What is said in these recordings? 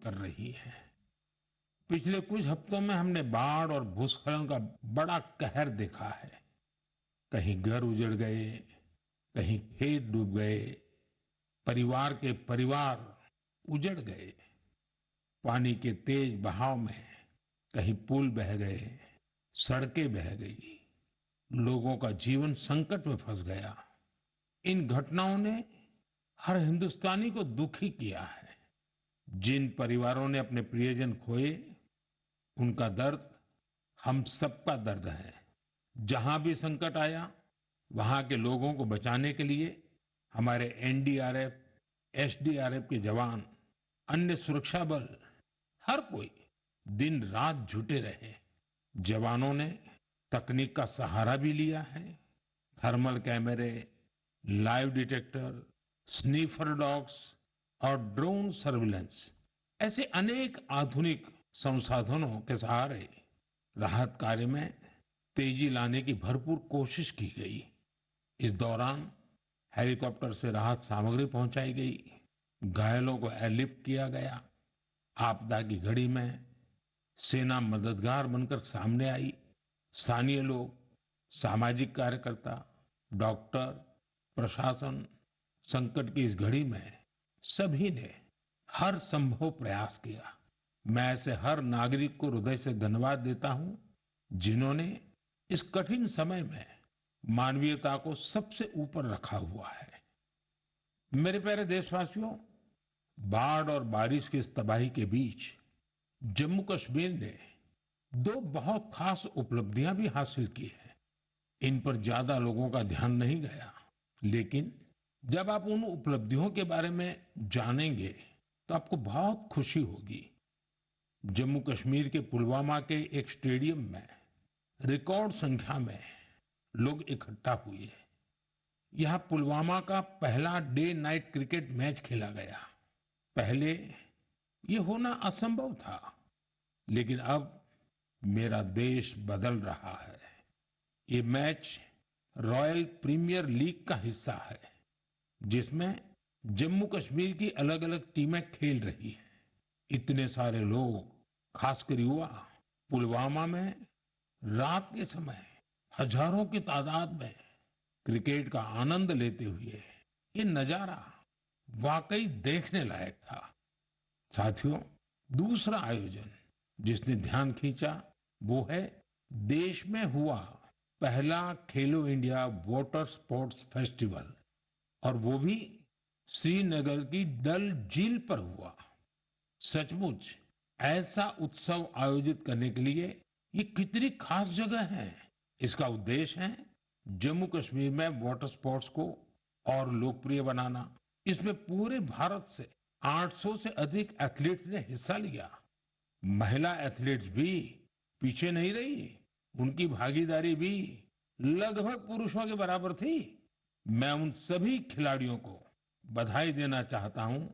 कर रही है। पिछले कुछ हफ्तों में हमने बाढ़ और भूस्खलन का बड़ा कहर देखा है। कहीं घर उजड़ गए, कहीं खेत डूब गए, परिवार के परिवार उजड़ गए। पानी के तेज बहाव में कहीं पुल बह गए, सड़कें बह गई, लोगों का जीवन संकट में फंस गया। इन घटनाओं ने हर हिंदुस्तानी को दुखी किया है। जिन परिवारों ने अपने प्रियजन खोए, उनका दर्द हम सबका दर्द है। जहां भी संकट आया, वहां के लोगों को बचाने के लिए हमारे एनडीआरएफ, एसडीआरएफ के जवान, अन्य सुरक्षा बल, हर कोई दिन रात जुटे रहे। जवानों ने तकनीक का सहारा भी लिया है। थर्मल कैमरे, लाइव डिटेक्टर, स्नीफर डॉग्स और ड्रोन सर्विलेंस ऐसे अनेक आधुनिक संसाधनों के सहारे राहत कार्य में तेजी लाने की भरपूर कोशिश की गई। इस दौरान हेलीकॉप्टर से राहत सामग्री पहुंचाई गई, घायलों को एयरलिफ्ट किया गया। आपदा की घड़ी में सेना मददगार बनकर सामने आई। स्थानीय लोग, सामाजिक कार्यकर्ता, डॉक्टर, प्रशासन, संकट की इस घड़ी में सभी ने हर संभव प्रयास किया। मैं ऐसे हर नागरिक को हृदय से धन्यवाद देता हूं, जिन्होंने इस कठिन समय में मानवीयता को सबसे ऊपर रखा हुआ है। मेरे प्यारे देशवासियों, बाढ़ और बारिश की इस तबाही के बीच जम्मू कश्मीर ने दो बहुत खास उपलब्धियां भी हासिल की हैं। इन पर ज्यादा लोगों का ध्यान नहीं गया, लेकिन जब आप उन उपलब्धियों के बारे में जानेंगे तो आपको बहुत खुशी होगी। जम्मू कश्मीर के पुलवामा के एक स्टेडियम में रिकॉर्ड संख्या में लोग इकट्ठा हुए। यहाँ पुलवामा का पहला डे नाइट क्रिकेट मैच खेला गया। पहले ये होना असंभव था, लेकिन अब मेरा देश बदल रहा है। ये मैच रॉयल प्रीमियर लीग का हिस्सा है, जिसमें जम्मू कश्मीर की अलग अलग टीमें खेल रही हैं। इतने सारे लोग, खासकर युवा, पुलवामा में रात के समय हजारों की तादाद में क्रिकेट का आनंद लेते हुए ये नजारा वाकई देखने लायक था। साथियों, दूसरा आयोजन जिसने ध्यान खींचा वो है देश में हुआ पहला खेलो इंडिया वाटर स्पोर्ट्स फेस्टिवल, और वो भी श्रीनगर की डल झील पर हुआ। सचमुच ऐसा उत्सव आयोजित करने के लिए ये कितनी खास जगह है। इसका उद्देश्य है जम्मू कश्मीर में वाटर स्पोर्ट्स को और लोकप्रिय बनाना। इसमें पूरे भारत से 800 से अधिक एथलीट्स ने हिस्सा लिया। महिला एथलीट्स भी पीछे नहीं रही, उनकी भागीदारी भी लगभग पुरुषों के बराबर थी। मैं उन सभी खिलाड़ियों को बधाई देना चाहता हूं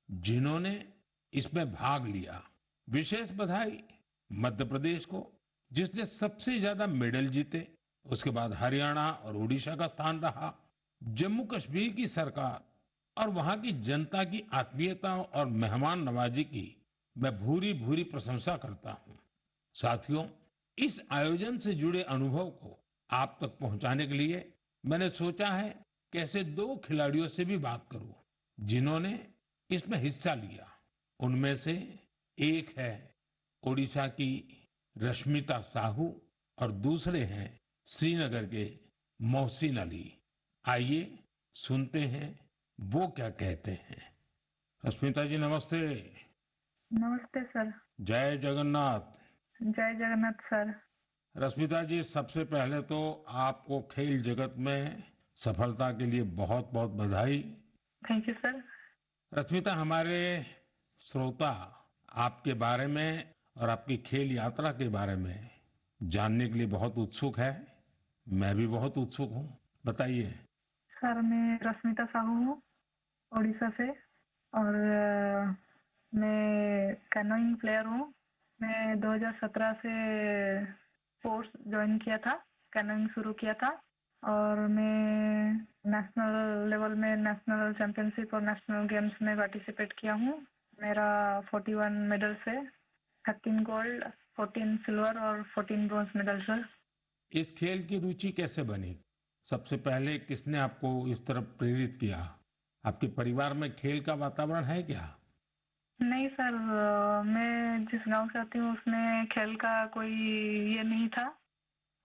जिन्होंने इसमें भाग लिया। विशेष बधाई मध्य प्रदेश को, जिसने सबसे ज्यादा मेडल जीते। उसके बाद हरियाणा और उड़ीसा का स्थान रहा। जम्मू कश्मीर की सरकार और वहां की जनता की आत्मीयता और मेहमान नवाजी की मैं भूरी भूरी प्रशंसा करता हूं। साथियों, इस आयोजन से जुड़े अनुभव को आप तक पहुंचाने के लिए मैंने सोचा है कैसे दो खिलाड़ियों से भी बात करूं जिन्होंने इसमें हिस्सा लिया। उनमें से एक है ओडिशा की रश्मिता साहू और दूसरे हैं श्रीनगर के मोहसिन अली। आइए सुनते हैं वो क्या कहते हैं। रश्मिता जी, नमस्ते। नमस्ते सर। जय जगन्नाथ। जय जगन्नाथ सर। रश्मिता जी, सबसे पहले तो आपको खेल जगत में सफलता के लिए बहुत बहुत बधाई। Thank you sir. रश्मिता, हमारे श्रोता आपके बारे में और आपकी खेल यात्रा के बारे में जानने के लिए बहुत उत्सुक है। मैं भी बहुत उत्सुक हूँ, बताइए। सर, मैं रश्मिता साहू हूँ, उड़ीसा से, और मैं कैनोइंग प्लेयर हूँ। मैं 2017 से स्पोर्ट्स ज्वाइन किया था, कैनोइंग शुरू किया था, और मैं नेशनल लेवल में नेशनल चैंपियनशिप और नेशनल गेम्स में पार्टिसिपेट किया हूँ। मेरा 41 मेडल्स है, 13 गोल्ड, 14 सिल्वर और 14 ब्रॉन्ज मेडल सर। इस खेल की रुचि कैसे बनी? सबसे पहले किसने आपको इस तरफ प्रेरित किया? आपके परिवार में खेल का वातावरण है क्या? नहीं सर, मैं जिस गांव से आती हूँ उसमें खेल का कोई ये नहीं था।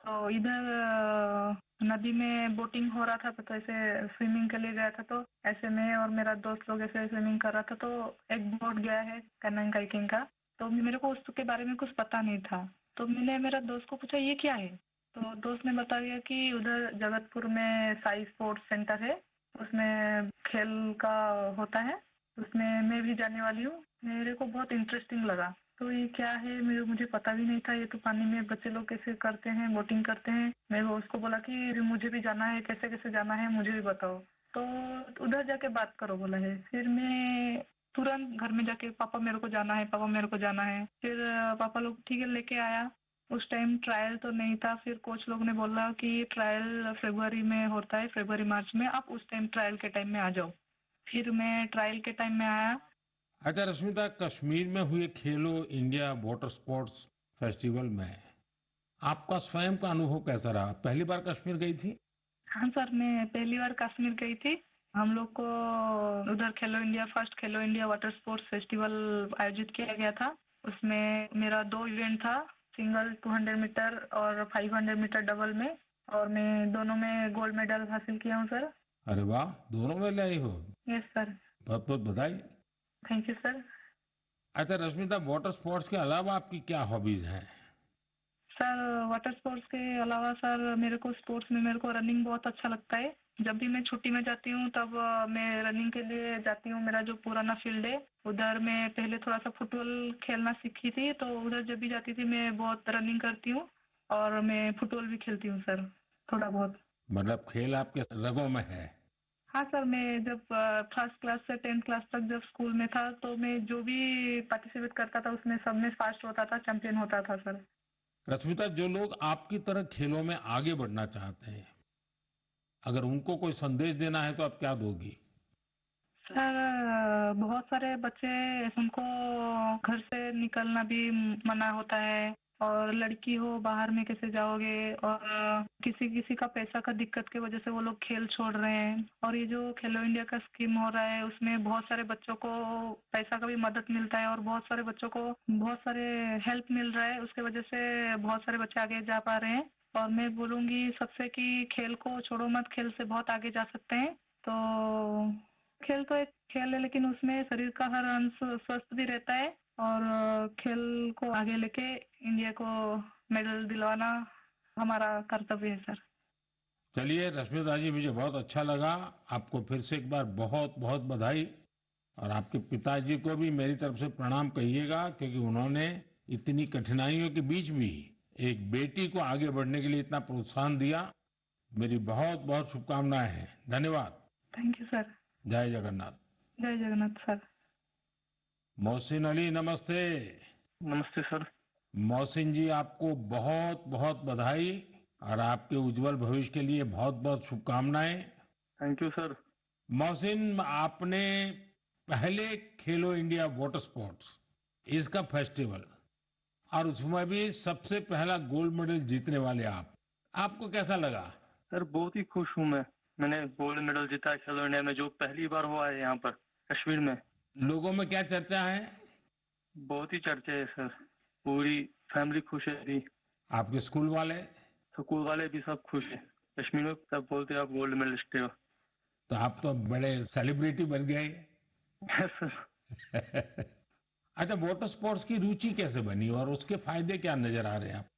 तो इधर नदी में बोटिंग हो रहा था, तो ऐसे स्विमिंग के लिए गया था। तो ऐसे मैं और मेरा दोस्त लोग ऐसे स्विमिंग कर रहा था, तो एक बोट गया है कनंग काइकिंग का। तो मेरे को उसके बारे में कुछ पता नहीं था। तो मैंने मेरा दोस्त को पूछा ये क्या है। तो दोस्त ने बता दिया कि उधर जगतपुर में साई स्पोर्ट्स सेंटर है, उसमें खेल का होता है, उसमें मैं भी जाने वाली हूँ। मेरे को बहुत इंटरेस्टिंग लगा। तो ये क्या है, मुझे पता भी नहीं था। ये तो पानी में बच्चे लोग कैसे करते हैं, बोटिंग करते हैं। मैं उसको बोला कि मुझे भी जाना है, कैसे कैसे जाना है मुझे भी बताओ। तो उधर जाके बात करो बोला है। फिर मैं तुरंत घर में जाके पापा मेरे को जाना है, पापा मेरे को जाना है। फिर पापा लोग ठीक है लेके आया। उस टाइम ट्रायल तो नहीं था। फिर कोच लोग ने बोला कि ट्रायल फरवरी में होता है, फरवरी मार्च में, आप उस टाइम ट्रायल के टाइम में आ जाओ। फिर मैं ट्रायल के टाइम में आया। अच्छा रश्मिता, कश्मीर में हुए खेलो इंडिया वाटर स्पोर्ट्स फेस्टिवल में आपका स्वयं का अनुभव कैसा रहा? पहली बार कश्मीर गई थी? हाँ सर, मैं पहली बार कश्मीर गई थी। हम लोग को उधर खेलो इंडिया, फर्स्ट खेलो इंडिया वाटर स्पोर्ट्स फेस्टिवल आयोजित किया गया था। उसमें मेरा 2 इवेंट था, सिंगल 200 मीटर और 500 मीटर डबल में। और मैं दोनों में गोल्ड मेडल हासिल किया हूँ सर। अरे वाह, दोनों में ले आई हो। Yes sir. बहुत बहुत बधाई। Thank you sir. अच्छा रश्मिता, वाटर स्पोर्ट्स के अलावा आपकी क्या हॉबीज हैं? सर वाटर स्पोर्ट्स के अलावा सर मेरे को स्पोर्ट्स में मेरे को रनिंग बहुत अच्छा लगता है। जब भी मैं छुट्टी में जाती हूँ तब मैं रनिंग के लिए जाती हूँ। मेरा जो पुराना फील्ड है उधर मैं पहले थोड़ा सा फुटबॉल खेलना सीखी थी, तो उधर जब भी जाती थी मैं बहुत रनिंग करती हूँ। और मैं फुटबॉल भी खेलती हूँ सर, थोड़ा बहुत। मतलब खेल आपके रगों में है। हाँ सर, मैं जब फर्स्ट क्लास से 10th क्लास तक जब स्कूल में था, तो मैं जो भी पार्टिसिपेट करता था उसमें सब में फास्ट होता था, चैंपियन होता था सर। रश्मिता, जो लोग आपकी तरह खेलों में आगे बढ़ना चाहते हैं, अगर उनको कोई संदेश देना है तो आप क्या दोगी? सर बहुत सारे बच्चे, उनको घर से निकलना भी मना होता है। और लड़की हो बाहर में कैसे जाओगे। और किसी किसी का पैसा का दिक्कत की वजह से वो लोग खेल छोड़ रहे हैं। और ये जो खेलो इंडिया का स्कीम हो रहा है उसमें बहुत सारे बच्चों को पैसा का भी मदद मिलता है, और बहुत सारे बच्चों को बहुत सारे हेल्प मिल रहा है। उसके वजह से बहुत सारे बच्चे आगे जा पा रहे हैं। और मैं बोलूँगी सबसे कि खेल को छोड़ो मत, खेल से बहुत आगे जा सकते हैं। तो खेल तो एक खेल है, लेकिन उसमें शरीर का हर अंश स्वस्थ भी रहता है। और खेल को आगे लेके इंडिया को मेडल दिलवाना हमारा कर्तव्य है सर। चलिए रश्मिता जी, मुझे बहुत अच्छा लगा। आपको फिर से एक बार बहुत बहुत बधाई। और आपके पिताजी को भी मेरी तरफ से प्रणाम कहिएगा, क्योंकि उन्होंने इतनी कठिनाइयों के बीच भी एक बेटी को आगे बढ़ने के लिए इतना प्रोत्साहन दिया। मेरी बहुत बहुत शुभकामनाएं हैं। धन्यवाद। Thank you sir. जय जगन्नाथ। जय जगन्नाथ सर। मोहसिन अली, नमस्ते। नमस्ते सर। मोहसिन जी, आपको बहुत बहुत बधाई और आपके उज्जवल भविष्य के लिए बहुत बहुत शुभकामनाएं। Thank you sir. मोहसिन, आपने पहले खेलो इंडिया वाटर स्पोर्ट्स इसका फेस्टिवल, और उसमें भी सबसे पहला गोल्ड मेडल जीतने वाले आपको कैसा लगा? सर बहुत ही खुश हूँ मैं। मैंने गोल्ड मेडल जीता है खेलो इंडिया में, जो पहली बार हुआ है यहाँ पर कश्मीर में। लोगों में क्या चर्चा है? बहुत ही चर्चा है सर। पूरी फैमिली खुश है अभी। आपके स्कूल वाले? स्कूल वाले भी सब खुश है। कश्मीर में सब बोलते हैं आप गोल्ड मेडलिस्ट हो। तो आप तो बड़े सेलिब्रिटी बन गए। Yes sir. अच्छा, वाटर स्पोर्ट्स की रुचि कैसे बनी और उसके फायदे क्या नजर आ रहे हैं आप?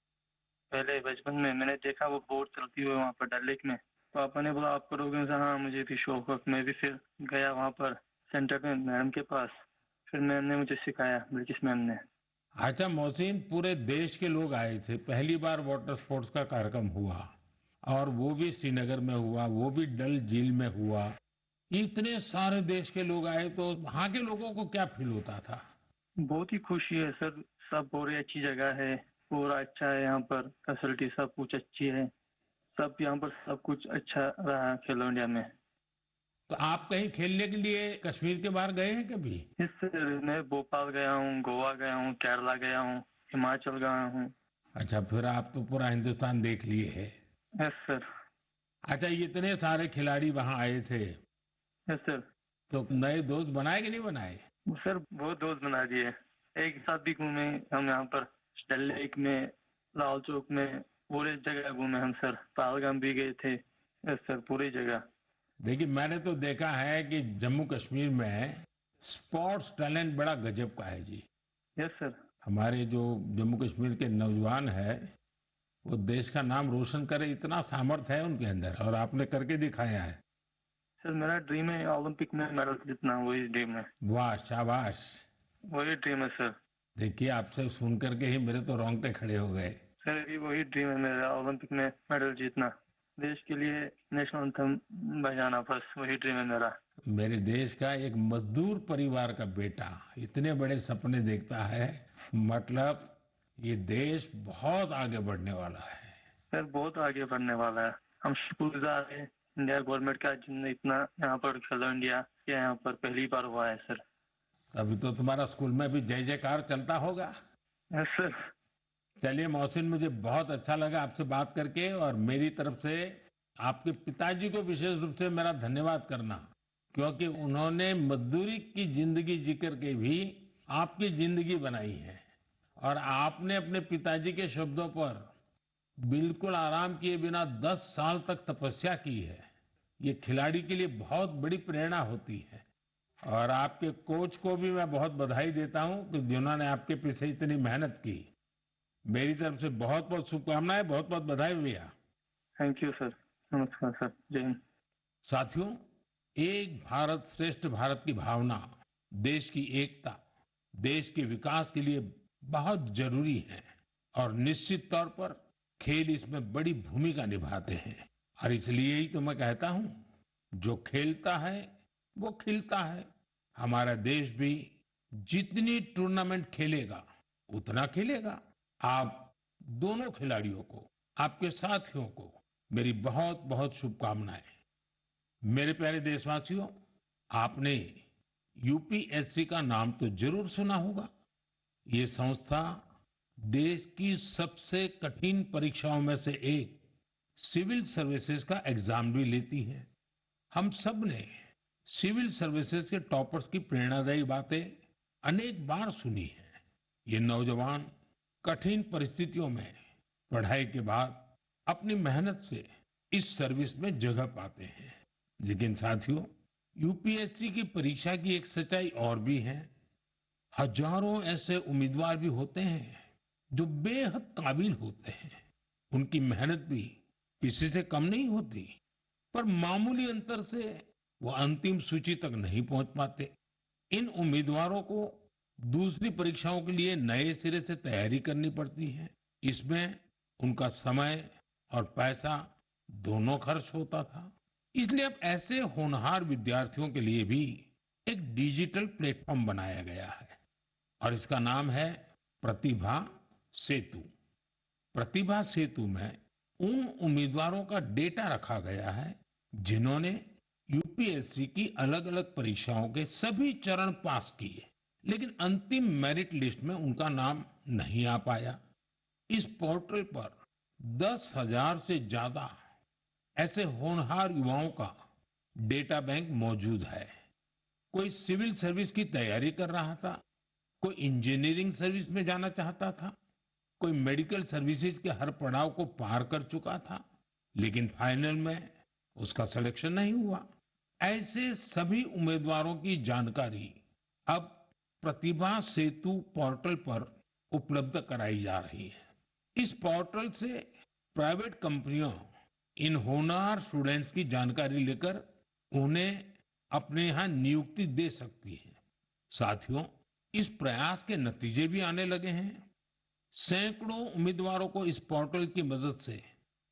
पहले बचपन में मैंने देखा वो बोट चलती हुई वहाँ पर डल लेक में। पापा ने बोला आप करोगे सर? हाँ मुझे भी शौक है। मैं भी फिर गया वहाँ पर सेंटर में मैडम के पास। फिर मैम ने मुझे सिखाया, ब्रिटिश मैम ने। अच्छा मोहसिन, पूरे देश के लोग आए थे, पहली बार वाटर स्पोर्ट्स का कार्यक्रम हुआ, और वो भी श्रीनगर में हुआ, वो भी डल झील में हुआ। इतने सारे देश के लोग आए, तो वहाँ के लोगों को क्या फील होता था? बहुत ही खुशी है सर। सब बहुत ही अच्छी जगह है, पूरा अच्छा है यहाँ पर, फैसिलिटी सब कुछ अच्छी है। सब यहाँ पर सब कुछ अच्छा रहा खेलो इंडिया में। तो आप कहीं खेलने के लिए कश्मीर के बाहर गए हैं कभी? इस मैं भोपाल गया हूँ, गोवा गया हूँ, केरला गया हूँ, हिमाचल गया हूँ। अच्छा, फिर आप तो पूरा हिंदुस्तान देख लिए है। Yes sir. अच्छा, ये इतने सारे खिलाड़ी वहां आए थे, यस सर। तो नए दोस्त बनाए कि नहीं बनाए? सर बहुत दोस्त बना दिए। एक साथ भी घूमे हम यहाँ पर, डल लेक में, लाल चौक में, पूरे जगह घूमे हम सर। पहलगाम भी गए थे। यस सर, पूरी जगह। देखिए, मैंने तो देखा है कि जम्मू कश्मीर में स्पोर्ट्स टैलेंट बड़ा गजब का है जी। Yes sir. हमारे जो जम्मू कश्मीर के नौजवान है, वो देश का नाम रोशन करे, इतना सामर्थ्य है उनके अंदर, और आपने करके दिखाया है। सर मेरा ड्रीम है ओलंपिक में मेडल जीतना, वही ड्रीम है। वाह, शाबाश। वही ड्रीम है सर। देखिए, आपसे सुन करके ही मेरे तो रोंगटे खड़े हो गए। सर अभी वही ड्रीम है मेरा, ओलंपिक में मेडल जीतना, देश के लिए नेशनल एंथम बजाना, बस वही ड्रीम है मेरा। मेरे देश का एक मजदूर परिवार का बेटा इतने बड़े सपने देखता है, मतलब ये देश बहुत आगे बढ़ने वाला है। सर बहुत आगे बढ़ने वाला है। हम शुक्रगुजार हैं इंडिया गवर्नमेंट का, जिनने इतना यहाँ पर खेलो इंडिया के यहाँ पर पहली बार हुआ है सर। अभी तो तुम्हारा स्कूल में भी जय जयकार चलता होगा। Yes sir. चलिए मोहसिन, मुझे बहुत अच्छा लगा आपसे बात करके, और मेरी तरफ से आपके पिताजी को विशेष रूप से मेरा धन्यवाद करना, क्योंकि उन्होंने मजदूरी की जिंदगी जी करके भी आपकी जिंदगी बनाई है, और आपने अपने पिताजी के शब्दों पर बिल्कुल आराम किए बिना 10 साल तक तपस्या की है। ये खिलाड़ी के लिए बहुत बड़ी प्रेरणा होती है। और आपके कोच को भी मैं बहुत बधाई देता हूं कि जिन्होंने आपके पीछे इतनी मेहनत की। मेरी तरफ से बहुत बहुत शुभकामनाएं, बहुत बहुत बधाई भैया। Thank you sir. नमस्कार सर। जय हिंद। साथियों, एक भारत श्रेष्ठ भारत की भावना देश की एकता, देश के विकास के लिए बहुत जरूरी है, और निश्चित तौर पर खेल इसमें बड़ी भूमिका निभाते हैं। और इसलिए ही तो मैं कहता हूं, जो खेलता है वो खिलता है। हमारा देश भी जितनी टूर्नामेंट खेलेगा उतना खेलेगा। आप दोनों खिलाड़ियों को, आपके साथियों को मेरी बहुत बहुत शुभकामनाएं। मेरे प्यारे देशवासियों, आपने यूपीएससी का नाम तो जरूर सुना होगा। ये संस्था देश की सबसे कठिन परीक्षाओं में से एक सिविल सर्विसेज का एग्जाम भी लेती है। हम सब ने सिविल सर्विसेज के टॉपर्स की प्रेरणादायी बातें अनेक बार सुनी है। ये नौजवान कठिन परिस्थितियों में पढ़ाई के बाद अपनी मेहनत से इस सर्विस में जगह पाते हैं। लेकिन साथियों, यूपीएससी की परीक्षा की एक सच्चाई और भी है। हजारों ऐसे उम्मीदवार भी होते हैं जो बेहद काबिल होते हैं। उनकी मेहनत भी किसी से कम नहीं होती, पर मामूली अंतर से वो अंतिम सूची तक नहीं पहुंच पाते। इन उम्मीदवारों को दूसरी परीक्षाओं के लिए नए सिरे से तैयारी करनी पड़ती है। इसमें उनका समय और पैसा दोनों खर्च होता था। इसलिए अब ऐसे होनहार विद्यार्थियों के लिए भी एक डिजिटल प्लेटफॉर्म बनाया गया है, और इसका नाम है प्रतिभा सेतु। प्रतिभा सेतु में उन उम्मीदवारों का डेटा रखा गया है जिन्होंने यूपीएससी की अलग अलग परीक्षाओं के सभी चरण पास किए, लेकिन अंतिम मेरिट लिस्ट में उनका नाम नहीं आ पाया। इस पोर्टल पर 10,000 से ज्यादा ऐसे होनहार युवाओं का डेटा बैंक मौजूद है। कोई सिविल सर्विस की तैयारी कर रहा था, कोई इंजीनियरिंग सर्विस में जाना चाहता था, कोई मेडिकल सर्विसेज के हर पड़ाव को पार कर चुका था, लेकिन फाइनल में उसका सिलेक्शन नहीं हुआ। ऐसे सभी उम्मीदवारों की जानकारी अब प्रतिभा सेतु पोर्टल पर उपलब्ध कराई जा रही है। इस पोर्टल से प्राइवेट कंपनियां इन होनहार स्टूडेंट्स की जानकारी लेकर उन्हें अपने यहाँ नियुक्ति दे सकती है। साथियों, इस प्रयास के नतीजे भी आने लगे हैं। सैकड़ों उम्मीदवारों को इस पोर्टल की मदद से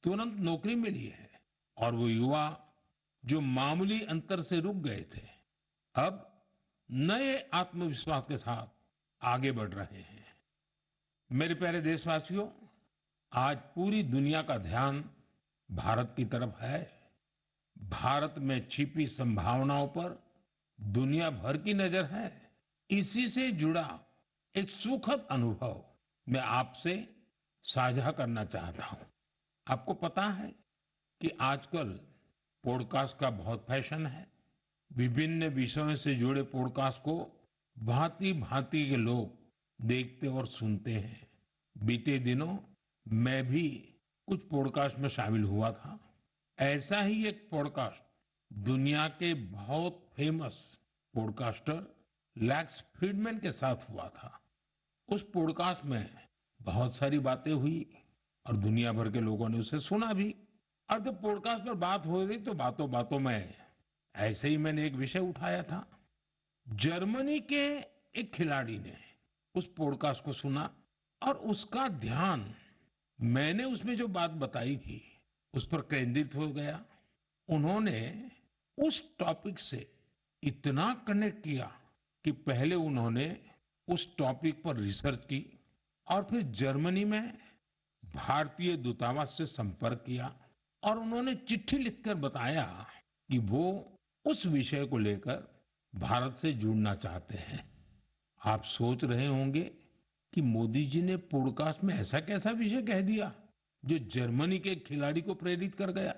तुरंत नौकरी मिली है, और वो युवा जो मामूली अंतर से रुक गए थे, अब नए आत्मविश्वास के साथ आगे बढ़ रहे हैं। मेरे प्यारे देशवासियों, आज पूरी दुनिया का ध्यान भारत की तरफ है। भारत में छिपी संभावनाओं पर दुनिया भर की नजर है। इसी से जुड़ा एक सुखद अनुभव मैं आपसे साझा करना चाहता हूं। आपको पता है कि आजकल पॉडकास्ट का बहुत फैशन है। विभिन्न विषयों से जुड़े पॉडकास्ट को भांति भांति के लोग देखते और सुनते हैं। बीते दिनों मैं भी कुछ पॉडकास्ट में शामिल हुआ था। ऐसा ही एक पॉडकास्ट दुनिया के बहुत फेमस पॉडकास्टर लैक्स फ्रीडमैन के साथ हुआ था। उस पॉडकास्ट में बहुत सारी बातें हुई और दुनिया भर के लोगों ने उसे सुना भी। और जब पॉडकास्ट पर बात हो रही तो बातों बातों में ऐसे ही मैंने एक विषय उठाया था। जर्मनी के एक खिलाड़ी ने उस पॉडकास्ट को सुना और उसका ध्यान मैंने उसमें जो बात बताई थी उस पर केंद्रित हो गया। उन्होंने उस टॉपिक से इतना कनेक्ट किया कि पहले उन्होंने उस टॉपिक पर रिसर्च की और फिर जर्मनी में भारतीय दूतावास से संपर्क किया और उन्होंने चिट्ठी लिखकर बताया कि वो उस विषय को लेकर भारत से जुड़ना चाहते हैं। आप सोच रहे होंगे कि मोदी जी ने पॉडकास्ट में ऐसा कैसा विषय कह दिया जो जर्मनी के एक खिलाड़ी को प्रेरित कर गया।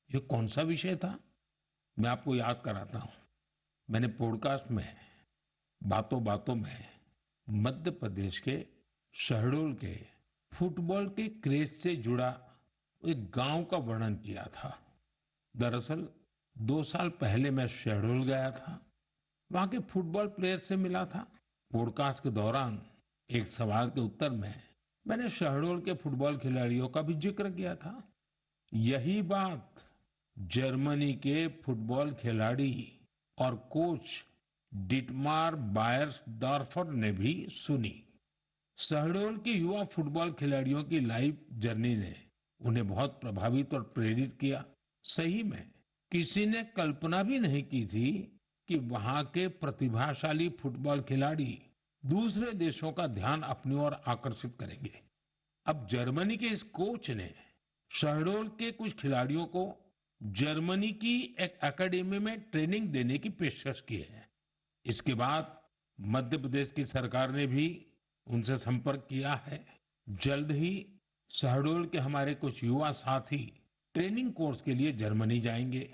ये कौन सा विषय था? मैं आपको याद कराता हूं। मैंने पॉडकास्ट में बातों बातों में मध्य प्रदेश के शहडोल के फुटबॉल के क्रेज से जुड़ा एक गांव का वर्णन किया था। दरअसल 2 साल पहले मैं शहडोल गया था। वहां के फुटबॉल प्लेयर से मिला था। पॉडकास्ट के दौरान एक सवाल के उत्तर में मैंने शहडोल के फुटबॉल खिलाड़ियों का भी जिक्र किया था। यही बात जर्मनी के फुटबॉल खिलाड़ी और कोच डिटमार बायर्सडॉर्फर ने भी सुनी। शहडोल के युवा फुटबॉल खिलाड़ियों की लाइफ जर्नी ने उन्हें बहुत प्रभावित और प्रेरित किया। सही में किसी ने कल्पना भी नहीं की थी कि वहां के प्रतिभाशाली फुटबॉल खिलाड़ी दूसरे देशों का ध्यान अपनी ओर आकर्षित करेंगे। अब जर्मनी के इस कोच ने शहडोल के कुछ खिलाड़ियों को जर्मनी की एक एकेडमी में ट्रेनिंग देने की पेशकश की है। इसके बाद मध्य प्रदेश की सरकार ने भी उनसे संपर्क किया है। जल्द ही शहडोल के हमारे कुछ युवा साथी ट्रेनिंग कोर्स के लिए जर्मनी जाएंगे।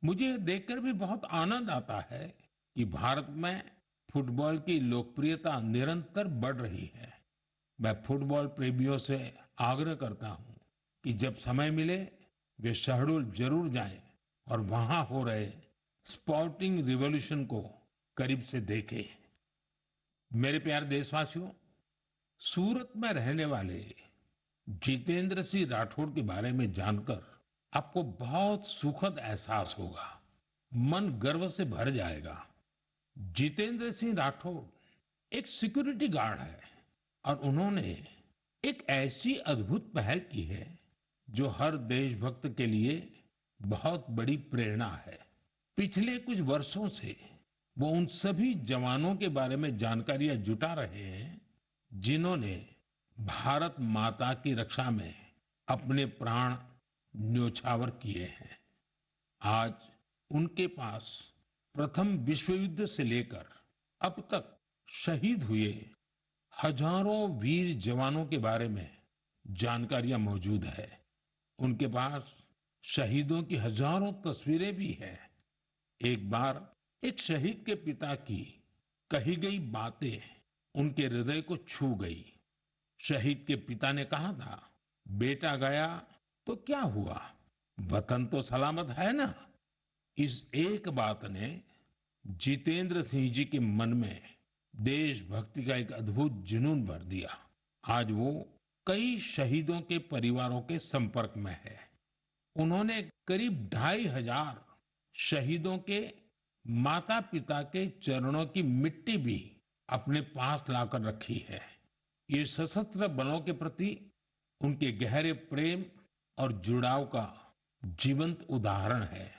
मुझे ये देखकर भी बहुत आनंद आता है कि भारत में फुटबॉल की लोकप्रियता निरंतर बढ़ रही है। मैं फुटबॉल प्रेमियों से आग्रह करता हूं कि जब समय मिले वे शहडोल जरूर जाएं और वहां हो रहे स्पोर्टिंग रिवॉल्यूशन को करीब से देखें। मेरे प्यारे देशवासियों, सूरत में रहने वाले जितेंद्र सिंह राठौड़ के बारे में जानकर आपको बहुत सुखद एहसास होगा। मन गर्व से भर जाएगा। जितेंद्र सिंह राठौड़ एक सिक्योरिटी गार्ड है और उन्होंने एक ऐसी अद्भुत पहल की है जो हर देशभक्त के लिए बहुत बड़ी प्रेरणा है। पिछले कुछ वर्षों से वो उन सभी जवानों के बारे में जानकारियां जुटा रहे हैं जिन्होंने भारत माता की रक्षा में अपने प्राण न्योछावर किए हैं। आज उनके पास प्रथम विश्व युद्ध से लेकर अब तक शहीद हुए हजारों वीर जवानों के बारे में जानकारियां मौजूद है। उनके पास शहीदों की हजारों तस्वीरें भी हैं। एक बार एक शहीद के पिता की कही गई बातें उनके हृदय को छू गई। शहीद के पिता ने कहा था, बेटा गया तो क्या हुआ, वतन तो सलामत है ना। इस एक बात ने जितेंद्र सिंह जी के मन में देशभक्ति का एक अद्भुत जुनून भर दिया। आज वो कई शहीदों के परिवारों के संपर्क में है। उन्होंने करीब 2500 शहीदों के माता पिता के चरणों की मिट्टी भी अपने पास लाकर रखी है। ये सशस्त्र बलों के प्रति उनके गहरे प्रेम और जुड़ाव का जीवंत उदाहरण है।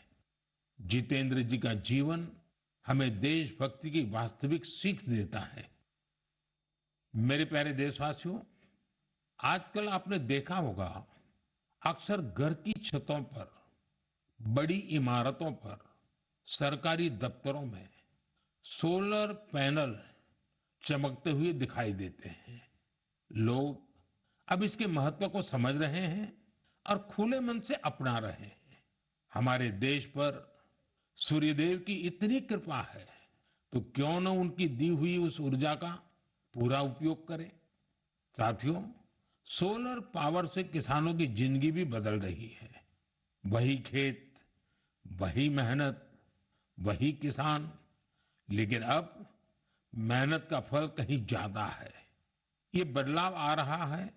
जितेंद्र जी का जीवन हमें देशभक्ति की वास्तविक सीख देता है। मेरे प्यारे देशवासियों, आजकल आपने देखा होगा अक्सर घर की छतों पर बड़ी इमारतों पर, सरकारी दफ्तरों में सोलर पैनल चमकते हुए दिखाई देते हैं। लोग अब इसके महत्व को समझ रहे हैं और खुले मन से अपना रहे हैं। हमारे देश पर सूर्यदेव की इतनी कृपा है, तो क्यों न उनकी दी हुई उस ऊर्जा का पूरा उपयोग करें। साथियों, सोलर पावर से किसानों की जिंदगी भी बदल रही है। वही खेत, वही मेहनत, वही किसान, लेकिन अब मेहनत का फल कहीं ज्यादा है। ये बदलाव आ रहा है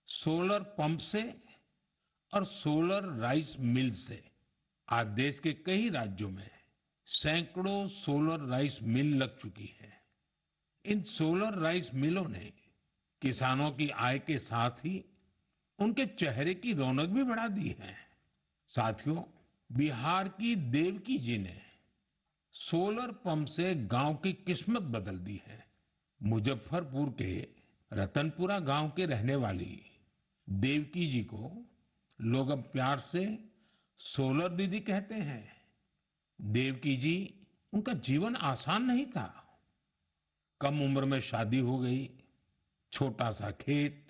सोलर पंप से और सोलर राइस मिल से। आज देश के कई राज्यों में सैकड़ों सोलर राइस मिल लग चुकी है। इन सोलर राइस मिलों ने किसानों की आय के साथ ही उनके चेहरे की रौनक भी बढ़ा दी है। साथियों, बिहार की देवकी जी ने सोलर पंप से गांव की किस्मत बदल दी है। मुजफ्फरपुर के रतनपुरा गांव के रहने वाली देवकी जी को लोग अब प्यार से सोलर दीदी कहते हैं। देवकी जी, उनका जीवन आसान नहीं था। कम उम्र में शादी हो गई, छोटा सा खेत,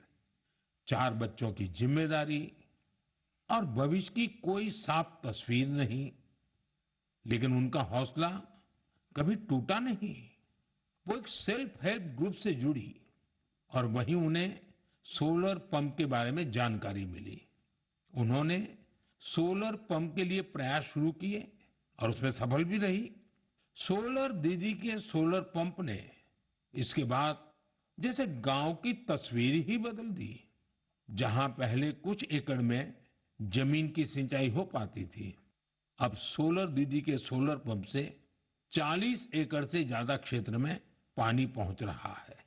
4 बच्चों की जिम्मेदारी और भविष्य की कोई साफ तस्वीर नहीं। लेकिन उनका हौसला कभी टूटा नहीं। वो एक सेल्फ हेल्प ग्रुप से जुड़ी और वहीं उन्हें सोलर पंप के बारे में जानकारी मिली। उन्होंने सोलर पंप के लिए प्रयास शुरू किए और उसमें सफल भी रही। सोलर दीदी के सोलर पंप ने इसके बाद जैसे गांव की तस्वीर ही बदल दी। जहां पहले कुछ एकड़ में जमीन की सिंचाई हो पाती थी, अब सोलर दीदी के सोलर पंप से 40 एकड़ से ज्यादा क्षेत्र में पानी पहुंच रहा है।